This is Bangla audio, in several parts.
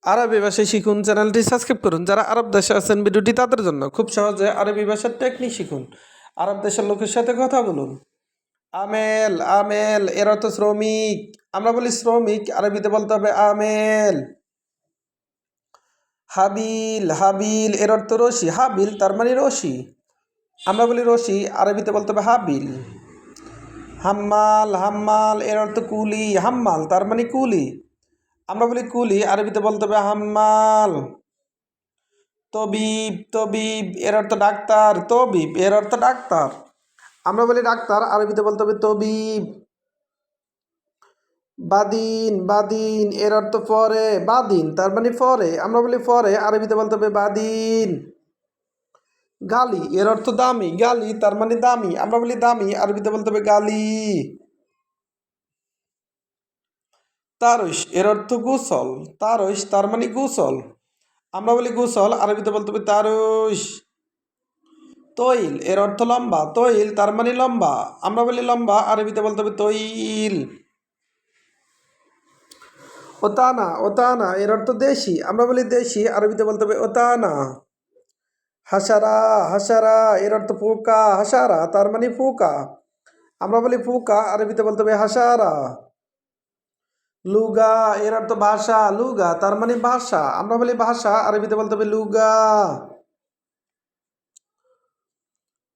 আরবি ভাষা শিখুন চ্যানেলটি সাবস্ক্রাইব করুন। যারা আরব দেশে আছেন ভিডিওটি তাদের জন্য। খুব সহজে আরবি ভাষার টেকনিক শিখুন। আরব দেশের লোকের সাথে কথা বলুন। আমেল আমেল এর অর্থ শ্রমিক। আমরা বলি শ্রমিক, আরবিতে বলতে হবে আমেল। হাবিল হাবিল এর অর্থ রশি। হাবিল তার মানে রশি। আমরা বলি রশি, আরবিতে বলতে হবে হাবিল। হাম্মাল হাম্মাল এর অর্থ কুলি। হাম্মাল তার মানে কুলি। আমরা বলি কুলি, আরবিতে বলতে হবে হাম্মাল। তবিব তবিব এর অর্থ ডাক্তার। তবিব এর অর্থ ডাক্তার। আমরা বলি ডাক্তার, আরবিতে বলতে হবে তবিব। বাদিন বাদিন এর অর্থ ফরে। বাদিন তার মানে ফরে। আমরা বলি ফরে, আরবিতে বলতে হবে বাদিন। গালি এর অর্থ দামি। গালি তার মানে দামি। আমরা বলি দামি, আরবিতে বলতে হবে গালি। তারস এর অর্থ গোসল। তারস তার মানে গোসল। আমরা বলি গোসল, আরবিতে বলতে হবে তারস। তৈল এর অর্থ লম্বা। তৈল তার মানে লম্বা। আমরা বলি লম্বা, আরবিতে বলতে হবে তৈল। ওতানা ওতানা এর অর্থ দেশি। আমরা বলি দেশি, আরবিতে বলতে হবে ওতানা। হাসারা হাসারা এর অর্থ পোকা। হাসারা তার মানে পোকা। আমরা বলি পোকা, আরবিতে বলতে হবে হাসারা। লুগা এর অর্থ ভাষা। লুগা তার মানে ভাষা। আমরা বলি ভাষা, আরবিতে বলতে হবে লুগা।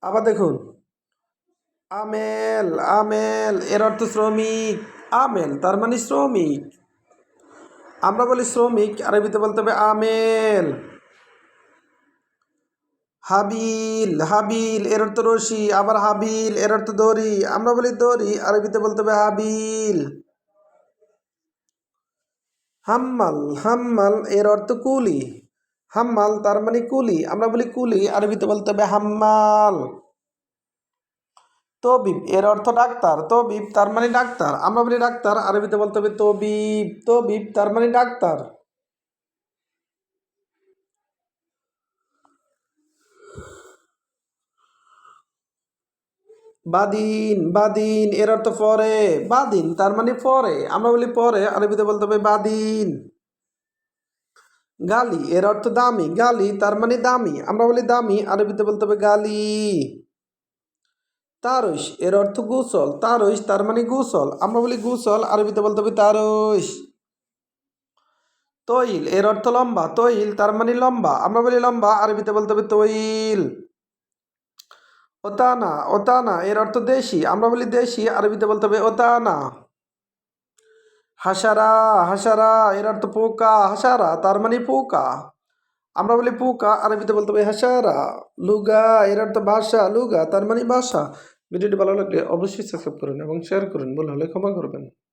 আবার দেখুন, আমেল আমেল এর অর্থ শ্রমিক। আমেল তার মানে শ্রমিক। আমরা বলি শ্রমিক, আরবিতে বলতে হবে আমেল। হাবিল হাবিল এর অর্থ রশি। আবার হাবিল এর অর্থ দড়ি। আমরা বলি দড়ি, আরবিতে বলতে হবে হাবিল। হাম্মাল হাম্মাল এর অর্থ কুলি। হাম্মাল তার মানে কুলি। আমরা বলি কুলি, আরবিতে বলতে হবে হাম্মাল। তবিব এর অর্থ ডাক্তার। তবিব তার মানে ডাক্তার। আমরা বলি ডাক্তার, আরবিতে বলতে হবে তবিব। তবিব তার মানে ডাক্তার। বাদিন বাদিন এর অর্থ পরে। বাদিন তার মানে পরে। আমরা বলি পরে, আরবিতে বলতে হবে বাদিন। গালি এর অর্থ দামি। গালি তার মানে দামি। আমরা বলি দামি, আরবিতে বলতে হবে গালি। তারস এর অর্থ গোসল। তারস তার মানে গোসল। আমরা বলি গোসল, আরবিতে বলতে হবে তারস। তৈল এর অর্থ লম্বা। তৈল তার মানে লম্বা। আমরা বলি লম্বা, আরবিতে বলতে হবে তৈল। ওতানা ওতানা এর অর্থ দেশি। আমরা বলি দেশি, আরবিতে বলতে হবে ওতানা। হাসারা হাসারা এর অর্থ পোকা। হাসারা তার মানে পোকা। আমরা বলি পোকা, আরবিতে বলতে হবে হাসারা। লুগা এর অর্থ ভাষা। লুগা তার মানে ভাষা। ভিডিওটি ভালো লাগলে অবশ্যই সাবস্ক্রাইব করুন এবং শেয়ার করুন। ভুল হলে ক্ষমা করবেন।